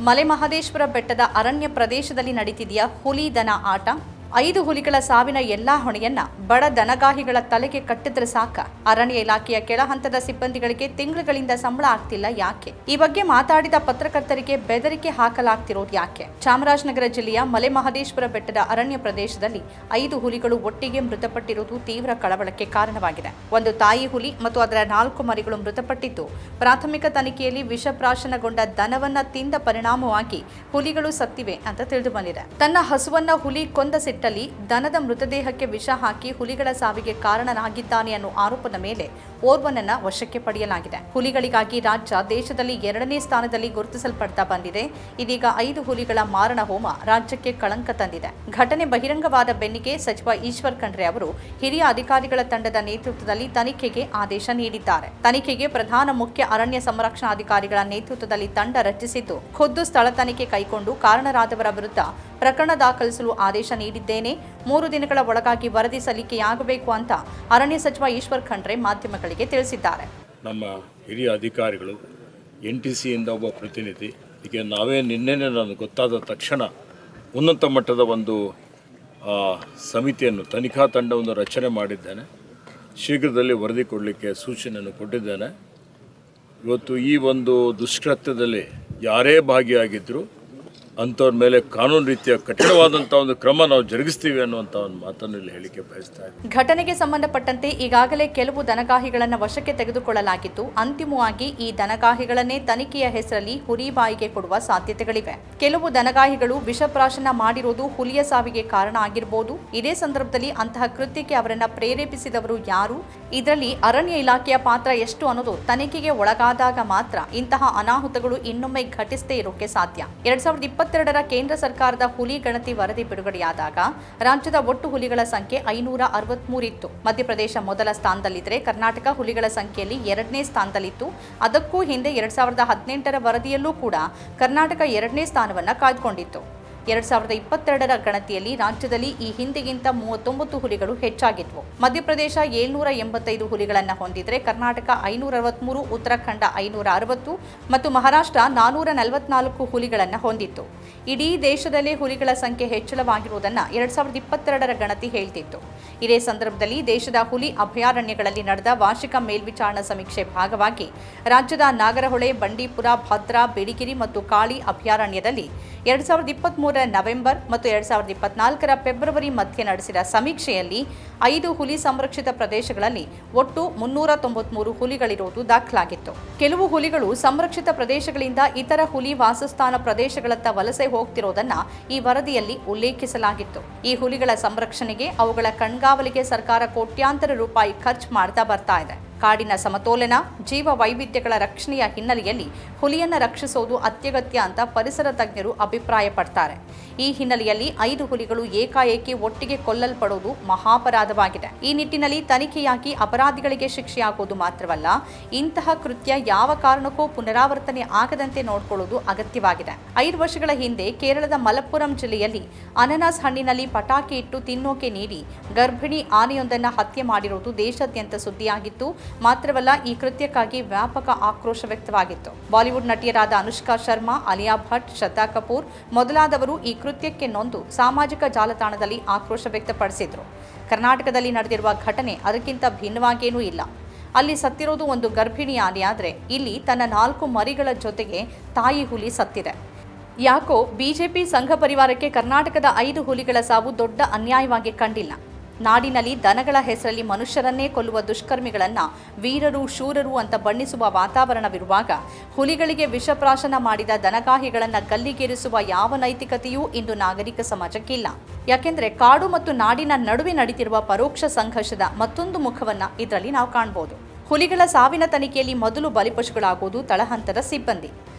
ಮಲೆಮಹದೇಶ್ವರ ಬೆಟ್ಟದ ಅರಣ್ಯ ಪ್ರದೇಶದಲ್ಲಿ ನಡೀತಿದೆಯಾ ಹುಲಿ ದನ ಆಟ? 5 ಹುಲಿಗಳ ಸಾವಿನ ಎಲ್ಲಾ ಹೊಣೆಯನ್ನ ಬಡ ದನಗಾಹಿಗಳ ತಲೆಗೆ ಕಟ್ಟಿದ್ರೆ ಸಾಕ? ಅರಣ್ಯ ಇಲಾಖೆಯ ಕೆಳ ಹಂತದ ಸಿಬ್ಬಂದಿಗಳಿಗೆ ತಿಂಗಳುಗಳಿಂದ ಸಂಬಳ ಆಗ್ತಿಲ್ಲ ಯಾಕೆ? ಈ ಬಗ್ಗೆ ಮಾತಾಡಿದ ಪತ್ರಕರ್ತರಿಗೆ ಬೆದರಿಕೆ ಹಾಕಲಾಗ್ತಿರೋದು ಯಾಕೆ? ಚಾಮರಾಜನಗರ ಜಿಲ್ಲೆಯ ಮಲೆಮಹದೇಶ್ವರ ಬೆಟ್ಟದ ಅರಣ್ಯ ಪ್ರದೇಶದಲ್ಲಿ 5 ಹುಲಿಗಳು ಒಟ್ಟಿಗೆ ಮೃತಪಟ್ಟಿರುವುದು ತೀವ್ರ ಕಳವಳಕ್ಕೆ ಕಾರಣವಾಗಿದೆ. ಒಂದು ತಾಯಿ ಹುಲಿ ಮತ್ತು ಅದರ 4 ಮರಿಗಳು ಮೃತಪಟ್ಟಿದ್ದು, ಪ್ರಾಥಮಿಕ ತನಿಖೆಯಲ್ಲಿ ವಿಷಪ್ರಾಶನಗೊಂಡ ದನವನ್ನ ತಿಂದ ಪರಿಣಾಮವಾಗಿ ಹುಲಿಗಳು ಸತ್ತಿವೆ ಅಂತ ತಿಳಿದು ಬಂದಿದೆ. ತನ್ನ ಹಸುವನ್ನ ಹುಲಿ ಕೊಂದ ಸಿಟ್ಟಲ್ಲಿ ದನದ ಮೃತದೇಹಕ್ಕೆ ವಿಷ ಹಾಕಿ ಹುಲಿಗಳ ಸಾವಿಗೆ ಕಾರಣನಾಗಿದ್ದಾನೆ ಅನ್ನೋ ಆರೋಪದ ಮೇಲೆ ಓರ್ವನನ್ನ ವಶಕ್ಕೆ ಪಡೆಯಲಾಗಿದೆ. ಹುಲಿಗಳಿಗಾಗಿ ರಾಜ್ಯ ದೇಶದಲ್ಲಿ 2ನೇ ಸ್ಥಾನದಲ್ಲಿ ಗುರುತಿಸಲ್ಪಡ್ತಾ ಬಂದಿದೆ. ಇದೀಗ 5 ಹುಲಿಗಳ ಮಾರಣ ಹೋಮ ರಾಜ್ಯಕ್ಕೆ ಕಳಂಕ ತಂದಿದೆ. ಘಟನೆ ಬಹಿರಂಗವಾದ ಬೆನ್ನಿಗೆ ಸಚಿವ ಈಶ್ವರ್ ಖಂಡ್ರೆ ಅವರು ಹಿರಿಯ ಅಧಿಕಾರಿಗಳ ತಂಡದ ನೇತೃತ್ವದಲ್ಲಿ ತನಿಖೆಗೆ ಆದೇಶ ನೀಡಿದ್ದಾರೆ. ತನಿಖೆಗೆ ಪ್ರಧಾನ ಮುಖ್ಯ ಅರಣ್ಯ ಸಂರಕ್ಷಣಾಧಿಕಾರಿಗಳ ನೇತೃತ್ವದಲ್ಲಿ ತಂಡ ರಚಿಸಿದ್ದು, ಖುದ್ದು ಸ್ಥಳ ತನಿಖೆ ಕೈಗೊಂಡು ಕಾರಣರಾದವರ ವಿರುದ್ಧ ಪ್ರಕರಣ ದಾಖಲಿಸಲು ಆದೇಶ ನೀಡಿದ್ದೇನೆ. 3 ದಿನಗಳ ಒಳಗಾಗಿ ವರದಿ ಸಲ್ಲಿಕೆಯಾಗಬೇಕು ಅಂತ ಅರಣ್ಯ ಸಚಿವ ಈಶ್ವರ್ ಖಂಡ್ರೆ ಮಾಧ್ಯಮಗಳಿಗೆ ತಿಳಿಸಿದ್ದಾರೆ. ನಮ್ಮ ಹಿರಿಯ ಅಧಿಕಾರಿಗಳು NTCಯಿಂದ ಒಬ್ಬ ಪ್ರತಿನಿಧಿ, ಈಗ ನಾವೇ ನಿನ್ನೆನೆ ನನಗೆ ಗೊತ್ತಾದ ತಕ್ಷಣ ಉನ್ನತ ಮಟ್ಟದ ಒಂದು ಸಮಿತಿಯನ್ನು, ತನಿಖಾ ತಂಡವನ್ನು ರಚನೆ ಮಾಡಿದ್ದೇನೆ. ಶೀಘ್ರದಲ್ಲಿ ವರದಿ ಕೊಡಲಿಕ್ಕೆ ಸೂಚನೆಯನ್ನು ಕೊಟ್ಟಿದ್ದೇನೆ. ಇವತ್ತು ಈ ಒಂದು ದುಷ್ಕೃತ್ಯದಲ್ಲಿ ಯಾರೇ ಭಾಗಿಯಾಗಿದ್ದರೂ ಅಂಥವ್ರ ಮೇಲೆ ಕಾನೂನು ರೀತಿಯ ಕಠಿಣವಾದಂಥ ಒಂದು ಕ್ರಮ ನಾವು ಜರುಗಿಸ್ತೀವಿ ಅನ್ನುವಂಥ ಒಂದು ಮಾತನ್ನು ಇಲ್ಲಿ ಹೇಳಿಕೆ ಬಯಸ್ತಾ ಇದ್ದೀನಿ. ಘಟನೆಗೆ ಸಂಬಂಧಪಟ್ಟಂತೆ ಈಗಾಗಲೇ ಕೆಲವು ದನಗಾಹಿಗಳನ್ನು ವಶಕ್ಕೆ ತೆಗೆದುಕೊಳ್ಳಲಾಗಿದ್ದು, ಅಂತಿಮವಾಗಿ ಈ ದನಗಾಹಿಗಳನ್ನೇ ತನಿಖೆಯ ಹೆಸರಲ್ಲಿ ಹುಲಿ ಬಾಯಿಗೆ ಕೊಡುವ ಸಾಧ್ಯತೆಗಳಿವೆ. ಕೆಲವು ದನಗಾಹಿಗಳು ವಿಷಪ್ರಾಶನ ಮಾಡಿರುವುದು ಹುಲಿಯ ಸಾವಿಗೆ ಕಾರಣ ಆಗಿರಬಹುದು. ಇದೇ ಸಂದರ್ಭದಲ್ಲಿ ಅಂತಹ ಕೃತ್ಯಕ್ಕೆ ಅವರನ್ನ ಪ್ರೇರೇಪಿಸಿದವರು ಯಾರು, ಇದರಲ್ಲಿ ಅರಣ್ಯ ಇಲಾಖೆಯ ಪಾತ್ರ ಎಷ್ಟು ಅನ್ನೋದು ತನಿಖೆಗೆ ಒಳಗಾದಾಗ ಮಾತ್ರ ಇಂತಹ ಅನಾಹುತಗಳು ಇನ್ನೊಮ್ಮೆ ಘಟಿಸದೇ ಇರೋಕೆ ಸಾಧ್ಯ. 2022ರ ಕೇಂದ್ರ ಸರ್ಕಾರದ ಹುಲಿ ಗಣತಿ ವರದಿ ಬಿಡುಗಡೆಯಾದಾಗ ರಾಜ್ಯದ ಒಟ್ಟು ಹುಲಿಗಳ ಸಂಖ್ಯೆ 563 ಇತ್ತು. ಮಧ್ಯಪ್ರದೇಶ ಮೊದಲ ಸ್ಥಾನದಲ್ಲಿದ್ದರೆ ಕರ್ನಾಟಕ ಹುಲಿಗಳ ಸಂಖ್ಯೆಯಲ್ಲಿ 2ನೇ ಸ್ಥಾನದಲ್ಲಿತ್ತು. ಅದಕ್ಕೂ ಹಿಂದೆ 2018ರ ವರದಿಯಲ್ಲೂ ಕೂಡ ಕರ್ನಾಟಕ 2ನೇ ಸ್ಥಾನವನ್ನು ಕಾಯ್ದುಕೊಂಡಿತ್ತು. 2022ರ ಗಣತಿಯಲ್ಲಿ ರಾಜ್ಯದಲ್ಲಿ ಈ ಹಿಂದೆಗಿಂತ 39 ಹುಲಿಗಳು ಹೆಚ್ಚಾಗಿದ್ವು. ಮಧ್ಯಪ್ರದೇಶ 785 ಹುಲಿಗಳನ್ನು ಹೊಂದಿದ್ರೆ ಕರ್ನಾಟಕ 563, ಉತ್ತರಾಖಂಡ 560 ಮತ್ತು ಮಹಾರಾಷ್ಟ್ರ 444 ಹುಲಿಗಳನ್ನು ಹೊಂದಿತ್ತು. ಇಡೀ ದೇಶದಲ್ಲೇ ಹುಲಿಗಳ ಸಂಖ್ಯೆ ಹೆಚ್ಚಳವಾಗಿರುವುದನ್ನು 2022ರ ಗಣತಿ ಹೇಳ್ತಿತ್ತು. ಇದೇ ಸಂದರ್ಭದಲ್ಲಿ ದೇಶದ ಹುಲಿ ಅಭಯಾರಣ್ಯಗಳಲ್ಲಿ ನಡೆದ ವಾರ್ಷಿಕ ಮೇಲ್ವಿಚಾರಣಾ ಸಮೀಕ್ಷೆ ಭಾಗವಾಗಿ ರಾಜ್ಯದ ನಾಗರಹೊಳೆ, ಬಂಡೀಪುರ, ಭದ್ರಾ, ಬಿಳಿಗಿರಿ ಮತ್ತು ಕಾಳಿ ಅಭಯಾರಣ್ಯದಲ್ಲಿ 2023ರ ನವೆಂಬರ್ ಮತ್ತು 2024ರ ಫೆಬ್ರವರಿ ಮಧ್ಯೆ ನಡೆಸಿದ ಸಮೀಕ್ಷೆಯಲ್ಲಿ 5 ಹುಲಿ ಸಂರಕ್ಷಿತ ಪ್ರದೇಶಗಳಲ್ಲಿ ಒಟ್ಟು 393 ಹುಲಿಗಳಿರುವುದು ದಾಖಲಾಗಿತ್ತು. ಕೆಲವು ಹುಲಿಗಳು ಸಂರಕ್ಷಿತ ಪ್ರದೇಶಗಳಿಂದ ಇತರ ಹುಲಿ ವಾಸಸ್ಥಾನ ಪ್ರದೇಶಗಳತ್ತ ವಲಸೆ ಹೋಗ್ತಿರೋದನ್ನ ಈ ವರದಿಯಲ್ಲಿ ಉಲ್ಲೇಖಿಸಲಾಗಿತ್ತು. ಈ ಹುಲಿಗಳ ಸಂರಕ್ಷಣೆಗೆ, ಅವುಗಳ ಕಣ್ಗಾವಲಿಗೆ ಸರ್ಕಾರ ಕೋಟ್ಯಾಂತರ ರೂಪಾಯಿ ಖರ್ಚು ಮಾಡ್ತಾ ಬರ್ತಾ ಇದೆ. ಕಾಡಿನ ಸಮತೋಲನ, ಜೀವ ವೈವಿಧ್ಯಗಳ ರಕ್ಷಣೆಯ ಹಿನ್ನೆಲೆಯಲ್ಲಿ ಹುಲಿಯನ್ನು ರಕ್ಷಿಸುವುದು ಅತ್ಯಗತ್ಯ ಅಂತ ಪರಿಸರ ತಜ್ಞರು ಅಭಿಪ್ರಾಯಪಡ್ತಾರೆ. ಈ ಹಿನ್ನೆಲೆಯಲ್ಲಿ 5 ಹುಲಿಗಳು ಏಕಾಏಕಿ ಒಟ್ಟಿಗೆ ಕೊಲ್ಲಲ್ಪಡುವುದು ಮಹಾಪರಾಧವಾಗಿದೆ. ಈ ನಿಟ್ಟಿನಲ್ಲಿ ತನಿಖೆಯಾಗಿ ಅಪರಾಧಿಗಳಿಗೆ ಶಿಕ್ಷೆಯಾಗುವುದು ಮಾತ್ರವಲ್ಲ, ಇಂತಹ ಕೃತ್ಯ ಯಾವ ಕಾರಣಕ್ಕೂ ಪುನರಾವರ್ತನೆ ಆಗದಂತೆ ನೋಡಿಕೊಳ್ಳುವುದು ಅಗತ್ಯವಾಗಿದೆ. 5 ವರ್ಷಗಳ ಹಿಂದೆ ಕೇರಳದ ಮಲಪ್ಪುರಂ ಜಿಲ್ಲೆಯಲ್ಲಿ ಅನನಾಸ್ ಹಣ್ಣಿನಲ್ಲಿ ಪಟಾಕಿ ಇಟ್ಟು ತಿನ್ನೋಕೆ ನೀಡಿ ಗರ್ಭಿಣಿ ಆನೆಯೊಂದನ್ನು ಹತ್ಯೆ ಮಾಡಿರುವುದು ದೇಶಾದ್ಯಂತ ಸುದ್ದಿಯಾಗಿತ್ತು. ಮಾತ್ರವಲ್ಲ, ಈ ಕೃತ್ಯಕ್ಕಾಗಿ ವ್ಯಾಪಕ ಆಕ್ರೋಶ ವ್ಯಕ್ತವಾಗಿತ್ತು. ಬಾಲಿವುಡ್ ನಟಿಯರಾದ ಅನುಷ್ಕಾ ಶರ್ಮಾ, ಅಲಿಯಾ ಭಟ್, ಶ್ರದ್ಧಾ ಕಪೂರ್ ಮೊದಲಾದವರು ಈ ಕೃತ್ಯಕ್ಕೆ ನೊಂದು ಸಾಮಾಜಿಕ ಜಾಲತಾಣದಲ್ಲಿ ಆಕ್ರೋಶ ವ್ಯಕ್ತಪಡಿಸಿದ್ರು. ಕರ್ನಾಟಕದಲ್ಲಿ ನಡೆದಿರುವ ಘಟನೆ ಅದಕ್ಕಿಂತ ಭಿನ್ನವಾಗೇನೂ ಇಲ್ಲ. ಅಲ್ಲಿ ಸತ್ತಿರೋದು ಒಂದು ಗರ್ಭಿಣಿ ಆನೆಯಾದರೆ ಇಲ್ಲಿ ತನ್ನ 4 ಮರಿಗಳ ಜೊತೆಗೆ ತಾಯಿ ಹುಲಿ ಸತ್ತಿದೆ. ಯಾಕೋ ಬಿಜೆಪಿ ಸಂಘ ಪರಿವಾರಕ್ಕೆ ಕರ್ನಾಟಕದ 5 ಹುಲಿಗಳ ಸಾವು ದೊಡ್ಡ ಅನ್ಯಾಯವಾಗಿ ಕಂಡಿಲ್ಲ. ನಾಡಿನಲ್ಲಿ ದನಗಳ ಹೆಸರಲ್ಲಿ ಮನುಷ್ಯರನ್ನೇ ಕೊಲ್ಲುವ ದುಷ್ಕರ್ಮಿಗಳನ್ನು ವೀರರು, ಶೂರರು ಅಂತ ಬಣ್ಣಿಸುವ ವಾತಾವರಣವಿರುವಾಗ ಹುಲಿಗಳಿಗೆ ವಿಷಪ್ರಾಶನ ಮಾಡಿದ ದನಗಾಹಿಗಳನ್ನು ಗಲ್ಲಿಗೇರಿಸುವ ಯಾವ ನೈತಿಕತೆಯೂ ಇಂದು ನಾಗರಿಕ ಸಮಾಜಕ್ಕಿಲ್ಲ. ಯಾಕೆಂದರೆ ಕಾಡು ಮತ್ತು ನಾಡಿನ ನಡುವೆ ನಡೀತಿರುವ ಪರೋಕ್ಷ ಸಂಘರ್ಷದ ಮತ್ತೊಂದು ಮುಖವನ್ನು ಇದರಲ್ಲಿ ನಾವು ಕಾಣಬಹುದು. ಹುಲಿಗಳ ಸಾವಿನ ತನಿಖೆಯಲ್ಲಿ ಮೊದಲು ಬಲಿಪಶುಗಳಾಗುವುದು ತಳಹಂತದ ಸಿಬ್ಬಂದಿ.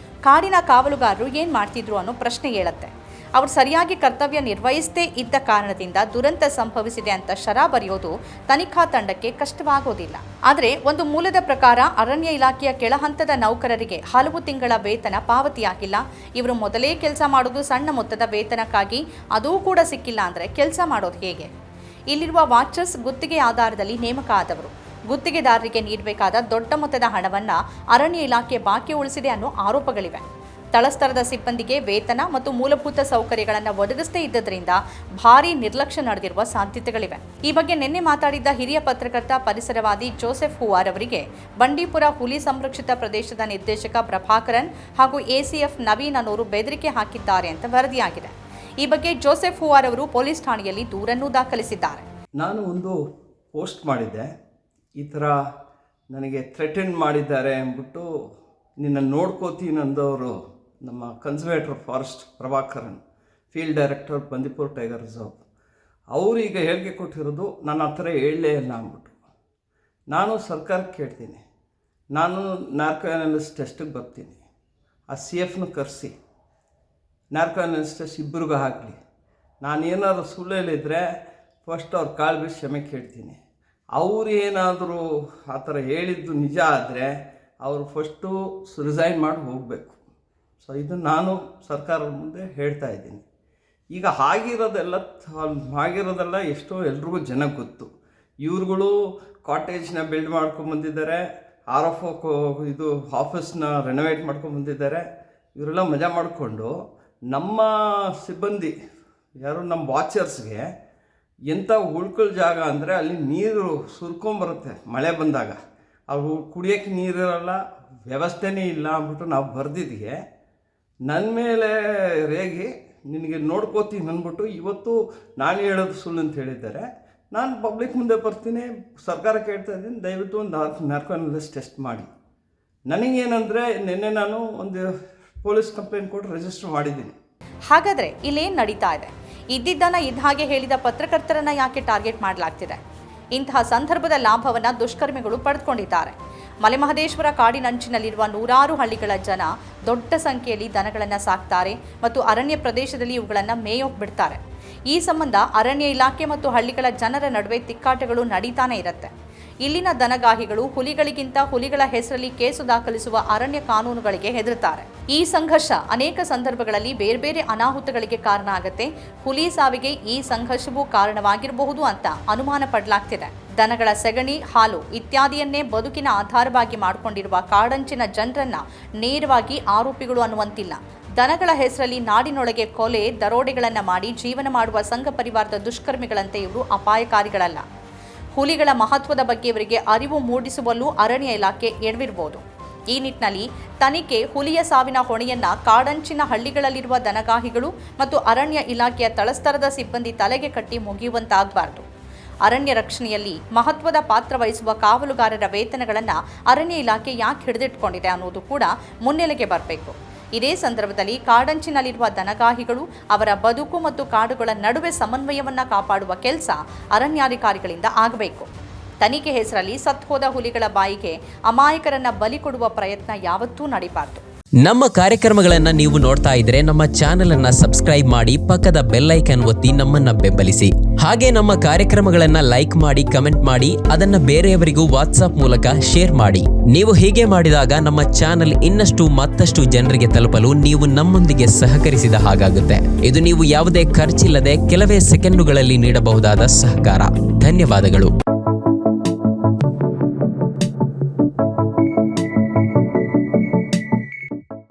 ಕಾಡಿನ ಕಾವಲುಗಾರರು ಏನು ಮಾಡ್ತಿದ್ರು ಅನ್ನೋ ಪ್ರಶ್ನೆ ಏಳುತ್ತೆ. ಅವರು ಸರಿಯಾಗಿ ಕರ್ತವ್ಯ ನಿರ್ವಹಿಸದೇ ಇದ್ದ ಕಾರಣದಿಂದ ದುರಂತ ಸಂಭವಿಸಿದೆ ಅಂತ ಶರ ಬರೆಯೋದು ತನಿಖಾ ತಂಡಕ್ಕೆ ಕಷ್ಟವಾಗೋದಿಲ್ಲ. ಆದರೆ ಒಂದು ಮೂಲದ ಪ್ರಕಾರ ಅರಣ್ಯ ಇಲಾಖೆಯ ಕೆಳಹಂತದ ನೌಕರರಿಗೆ ಹಲವು ತಿಂಗಳ ವೇತನ ಪಾವತಿಯಾಗಿಲ್ಲ. ಇವರು ಮೊದಲೇ ಕೆಲಸ ಮಾಡೋದು ಸಣ್ಣ ಮೊತ್ತದ ವೇತನಕ್ಕಾಗಿ, ಅದೂ ಕೂಡ ಸಿಕ್ಕಿಲ್ಲ ಅಂದರೆ ಕೆಲಸ ಮಾಡೋದು ಹೇಗೆ? ಇಲ್ಲಿರುವ ವಾಚರ್ಸ್ ಗುತ್ತಿಗೆ ಆಧಾರದಲ್ಲಿ ನೇಮಕ ಆದವರು. ಗುತ್ತಿಗೆದಾರರಿಗೆ ನೀಡಬೇಕಾದ ದೊಡ್ಡ ಮೊತ್ತದ ಹಣವನ್ನು ಅರಣ್ಯ ಇಲಾಖೆ ಬಾಕಿ ಉಳಿಸಿದೆ ಅನ್ನೋ ಆರೋಪಗಳಿವೆ. ತಳಸ್ತರದ ಸಿಬ್ಬಂದಿಗೆ ವೇತನ ಮತ್ತು ಮೂಲಭೂತ ಸೌಕರ್ಯಗಳನ್ನು ಒದಗಿಸದೇ ಇದ್ದರಿಂದ ಭಾರೀ ನಿರ್ಲಕ್ಷ್ಯ ನಡೆದಿರುವ ಸಾಧ್ಯತೆಗಳಿವೆ. ಈ ಬಗ್ಗೆ ನಿನ್ನೆ ಮಾತಾಡಿದ್ದ ಹಿರಿಯ ಪತ್ರಕರ್ತ ಪರಿಸರವಾದಿ ಜೋಸೆಫ್ ಹೂವಾರ್ ಅವರಿಗೆ ಬಂಡೀಪುರ ಹುಲಿ ಸಂರಕ್ಷಿತ ಪ್ರದೇಶದ ನಿರ್ದೇಶಕ ಪ್ರಭಾಕರನ್ ಹಾಗೂ ಎಸಿಎಫ್ ನವೀನ್ ಅನ್ನೋರು ಬೆದರಿಕೆ ಹಾಕಿದ್ದಾರೆ ಅಂತ ವರದಿಯಾಗಿದೆ. ಈ ಬಗ್ಗೆ ಜೋಸೆಫ್ ಹೂವಾರ್ ಅವರು ಪೊಲೀಸ್ ಠಾಣೆಯಲ್ಲಿ ದೂರನ್ನೂ ದಾಖಲಿಸಿದ್ದಾರೆ. ನಾನು ಒಂದು ಪೋಸ್ಟ್ ಮಾಡಿದ್ದೆ, ಈ ಥರ ನನಗೆ ಥ್ರೆಟನ್ ಮಾಡಿದ್ದಾರೆ ಅಂದ್ಬಿಟ್ಟು ನಿನ್ನ ನೋಡ್ಕೋತೀನಿ ಅಂದವರು ನಮ್ಮ conservator forest Prabhakaran, field director Bandipur tiger reserve. ಅವರು ಈಗ ಹೇಳಿಕೆ ಕೊಟ್ಟಿರೋದು ನಾನು ಆ ಥರ ಹೇಳಲೇ ಇಲ್ಲ ಅಂದ್ಬಿಟ್ಟು. ನಾನು ಸರ್ಕಾರಕ್ಕೆ ಕೇಳ್ತೀನಿ, ನಾನು ನಾರ್ಕೋ ಅನಾಲಿಸಿಸ್ ಟೆಸ್ಟಿಗೆ ಬರ್ತೀನಿ, ಆ CFನ ಕರೆಸಿ ನಾರ್ಕೋ ಅನಾಲಿಸಿಸ್ ಟೆಸ್ಟ್ ಇಬ್ಬರಿಗೂ ಹಾಕಲಿ. ನಾನೇನಾದ್ರು ಸುಳ್ಳು ಹೇಳಿದರೆ ಫಸ್ಟ್ ಅವ್ರ ಕಾಲು ಬಿಟ್ಟು ಕ್ಷಮೆ ಕೇಳ್ತೀನಿ. ಅವರು ಏನಾದರೂ ಆ ಥರ ಹೇಳಿದ್ದು ನಿಜ ಆದರೆ ಅವರು ಫಸ್ಟು ರಿಸೈನ್ ಮಾಡಿ ಹೋಗಬೇಕು. ಸೊ ಇದು ನಾನು ಸರ್ಕಾರದ ಮುಂದೆ ಹೇಳ್ತಾ ಇದ್ದೀನಿ. ಈಗ ಆಗಿರೋದೆಲ್ಲ ಎಷ್ಟೋ ಎಲ್ರಿಗೂ ಜನಕ್ಕೆ ಗೊತ್ತು. ಇವ್ರುಗಳು ಕಾಟೇಜ್ನ ಬಿಲ್ಡ್ ಮಾಡ್ಕೊಂಬಂದಿದ್ದಾರೆ, ಇದು ಆಫೀಸ್ನ ರೆನೋವೇಟ್ ಮಾಡ್ಕೊಂಬಂದಿದ್ದಾರೆ. ಇವರೆಲ್ಲ ಮಜಾ ಮಾಡಿಕೊಂಡು ನಮ್ಮ ಸಿಬ್ಬಂದಿ ನಮ್ಮ ವಾಚರ್ಸ್ಗೆ ಎಂಥ ಉಳ್ಕಲ್ ಜಾಗ ಅಂದರೆ ಅಲ್ಲಿ ನೀರು ಸುರ್ಕೊಂಬರುತ್ತೆ ಮಳೆ ಬಂದಾಗ, ಅವು ಕುಡಿಯೋಕ್ಕೆ ನೀರಿರಲ್ಲ, ವ್ಯವಸ್ಥೆನೇ ಇಲ್ಲ ಅಂದ್ಬಿಟ್ಟು ನಾವು ಬರೆದಿದ್ಗೆ ನನ್ನ ಮೇಲೆ ರೇಗಿ ನಿನಗೆ ನೋಡ್ಕೋತೀನಿ ಅಂದ್ಬಿಟ್ಟು ಇವತ್ತು ನಾನು ಹೇಳೋದು ಸುಳ್ಳು ಅಂತ ಹೇಳಿದ್ದಾರೆ. ನಾನು ಪಬ್ಲಿಕ್ ಮುಂದೆ ಬರ್ತೀನಿ, ಸರ್ಕಾರಕ್ಕೆ ಹೇಳ್ತಾ ಇದ್ದೀನಿ, ದಯವಿಟ್ಟು ಒಂದು ನಾರ್ಕೋ ಅನಾಲಿಸಿಸ್ ಟೆಸ್ಟ್ ಮಾಡಿ. ನನಗೇನೆಂದರೆ ನಿನ್ನೆ ನಾನು ಒಂದು ಪೊಲೀಸ್ ಕಂಪ್ಲೇಂಟ್ ಕೊಟ್ಟು ರಿಜಿಸ್ಟರ್ ಮಾಡಿದ್ದೀನಿ. ಹಾಗಾದರೆ ಇಲ್ಲೇನು ನಡೀತಾ ಇದೆ? ಇದ್ದಿದ್ದನ್ನ ಇದ್ದ ಹಾಗೆ ಹೇಳಿದ ಪತ್ರಕರ್ತರನ್ನ ಯಾಕೆ ಟಾರ್ಗೆಟ್ ಮಾಡಲಾಗ್ತಿದೆ? ಇಂತಹ ಸಂದರ್ಭದ ಲಾಭವನ್ನು ದುಷ್ಕರ್ಮಿಗಳು ಪಡೆದುಕೊಂಡಿದ್ದಾರೆ. ಮಲೆಮಹದೇಶ್ವರ ಕಾಡಿನಂಚಿನಲ್ಲಿರುವ ನೂರಾರು ಹಳ್ಳಿಗಳ ಜನ ದೊಡ್ಡ ಸಂಖ್ಯೆಯಲ್ಲಿ ದನಗಳನ್ನು ಸಾಕ್ತಾರೆ ಮತ್ತು ಅರಣ್ಯ ಪ್ರದೇಶದಲ್ಲಿ ಇವುಗಳನ್ನು ಮೇಯೋಕ್ ಬಿಡ್ತಾರೆ. ಈ ಸಂಬಂಧ ಅರಣ್ಯ ಇಲಾಖೆ ಮತ್ತು ಹಳ್ಳಿಗಳ ಜನರ ನಡುವೆ ತಿಕ್ಕಾಟಗಳು ನಡೀತಾನೆ ಇರುತ್ತೆ. ಇಲ್ಲಿನ ದನಗಾಹಿಗಳು ಹುಲಿಗಳಿಗಿಂತ ಹುಲಿಗಳ ಹೆಸರಲ್ಲಿ ಕೇಸು ದಾಖಲಿಸುವ ಅರಣ್ಯ ಕಾನೂನುಗಳಿಗೆ ಹೆದರುತ್ತಾರೆ. ಈ ಸಂಘರ್ಷ ಅನೇಕ ಸಂದರ್ಭಗಳಲ್ಲಿ ಬೇರೆ ಬೇರೆ ಅನಾಹುತಗಳಿಗೆ ಕಾರಣ ಆಗುತ್ತೆ. ಹುಲಿ ಸಾವಿಗೆ ಈ ಸಂಘರ್ಷವೂ ಕಾರಣವಾಗಿರಬಹುದು ಅಂತ ಅನುಮಾನ ಪಡಲಾಗ್ತಿದೆ. ದನಗಳ ಸೆಗಣಿ, ಹಾಲು ಇತ್ಯಾದಿಯನ್ನೇ ಬದುಕಿನ ಆಧಾರವಾಗಿ ಮಾಡಿಕೊಂಡಿರುವ ಕಾಡಂಚಿನ ಜನರನ್ನ ನೇರವಾಗಿ ಆರೋಪಿಗಳು ಅನ್ನುವಂತಿಲ್ಲ. ದನಗಳ ಹೆಸರಲ್ಲಿ ನಾಡಿನೊಳಗೆ ಕೊಲೆ, ದರೋಡೆಗಳನ್ನು ಮಾಡಿ ಜೀವನ ಮಾಡುವ ಸಂಘ ಪರಿವಾರದ ದುಷ್ಕರ್ಮಿಗಳಂತೆ ಇವರು ಅಪಾಯಕಾರಿಗಳಲ್ಲ. ಹುಲಿಗಳ ಮಹತ್ವದ ಬಗ್ಗೆ ಇವರಿಗೆ ಅರಿವು ಮೂಡಿಸುವಲ್ಲೂ ಅರಣ್ಯ ಇಲಾಖೆ ಎಡವಿರಬಹುದು. ಈ ನಿಟ್ಟಿನಲ್ಲಿ ತನಿಖೆ ಹುಲಿಯ ಸಾವಿನ ಹೊಣೆಯನ್ನ ಕಾಡಂಚಿನ ಹಳ್ಳಿಗಳಲ್ಲಿರುವ ದನಗಾಹಿಗಳು ಮತ್ತು ಅರಣ್ಯ ಇಲಾಖೆಯ ತಳಸ್ತರದ ಸಿಬ್ಬಂದಿ ತಲೆಗೆ ಕಟ್ಟಿ ಮುಗಿಯುವಂತಾಗಬಾರದು. ಅರಣ್ಯ ರಕ್ಷಣೆಯಲ್ಲಿ ಮಹತ್ವದ ಪಾತ್ರ ವಹಿಸುವ ಕಾವಲುಗಾರರ ವೇತನಗಳನ್ನು ಅರಣ್ಯ ಇಲಾಖೆ ಯಾಕೆ ಹಿಡಿದಿಟ್ಕೊಂಡಿದೆ ಅನ್ನೋದು ಕೂಡ ಮುನ್ನೆಲೆಗೆ ಬರಬೇಕು. ಇದೇ ಸಂದರ್ಭದಲ್ಲಿ ಕಾಡಂಚಿನಲ್ಲಿರುವ ದನಗಾಹಿಗಳು ಅವರ ಬದುಕು ಮತ್ತು ಕಾಡುಗಳ ನಡುವೆ ಸಮನ್ವಯವನ್ನು ಕಾಪಾಡುವ ಕೆಲಸ ಅರಣ್ಯಾಧಿಕಾರಿಗಳಿಂದ ಆಗಬೇಕು. ತನಿಖೆ ಹೆಸರಲ್ಲಿ ಸತ್ತೋದ ಹುಲಿಗಳ ಬಾಯಿಗೆ ಅಮಾಯಕರನ್ನ ಬಲಿ ಕೊಡುವ ಪ್ರಯತ್ನ ಯಾವತ್ತೂ ನಡೀಬಾರದು. ನಮ್ಮ ಕಾರ್ಯಕ್ರಮಗಳನ್ನ ನೀವು ನೋಡ್ತಾ ಇದ್ರೆ ನಮ್ಮ ಚಾನೆಲ್ ಅನ್ನ ಸಬ್ಸ್ಕ್ರೈಬ್ ಮಾಡಿ, ಪಕ್ಕದ ಬೆಲ್ ಐಕಾನ್ ಒತ್ತಿ ನಮ್ಮನ್ನ ಬೆಂಬಲಿಸಿ. ಹಾಗೆ ನಮ್ಮ ಕಾರ್ಯಕ್ರಮಗಳನ್ನ ಲೈಕ್ ಮಾಡಿ, ಕಮೆಂಟ್ ಮಾಡಿ, ಅದನ್ನ ಬೇರೆಯವರಿಗೂ ವಾಟ್ಸ್ಆಪ್ ಮೂಲಕ ಶೇರ್ ಮಾಡಿ. ನೀವು ಹೀಗೆ ಮಾಡಿದಾಗ ನಮ್ಮ ಚಾನೆಲ್ ಇನ್ನಷ್ಟು ಮತ್ತಷ್ಟು ಜನರಿಗೆ ತಲುಪಲು ನೀವು ನಮ್ಮೊಂದಿಗೆ ಸಹಕರಿಸಿದ ಹಾಗಾಗುತ್ತೆ. ಇದು ನೀವು ಯಾವುದೇ ಖರ್ಚಿಲ್ಲದೆ ಕೆಲವೇ ಸೆಕೆಂಡುಗಳಲ್ಲಿ ನೀಡಬಹುದಾದ ಸಹಕಾರ. ಧನ್ಯವಾದಗಳು.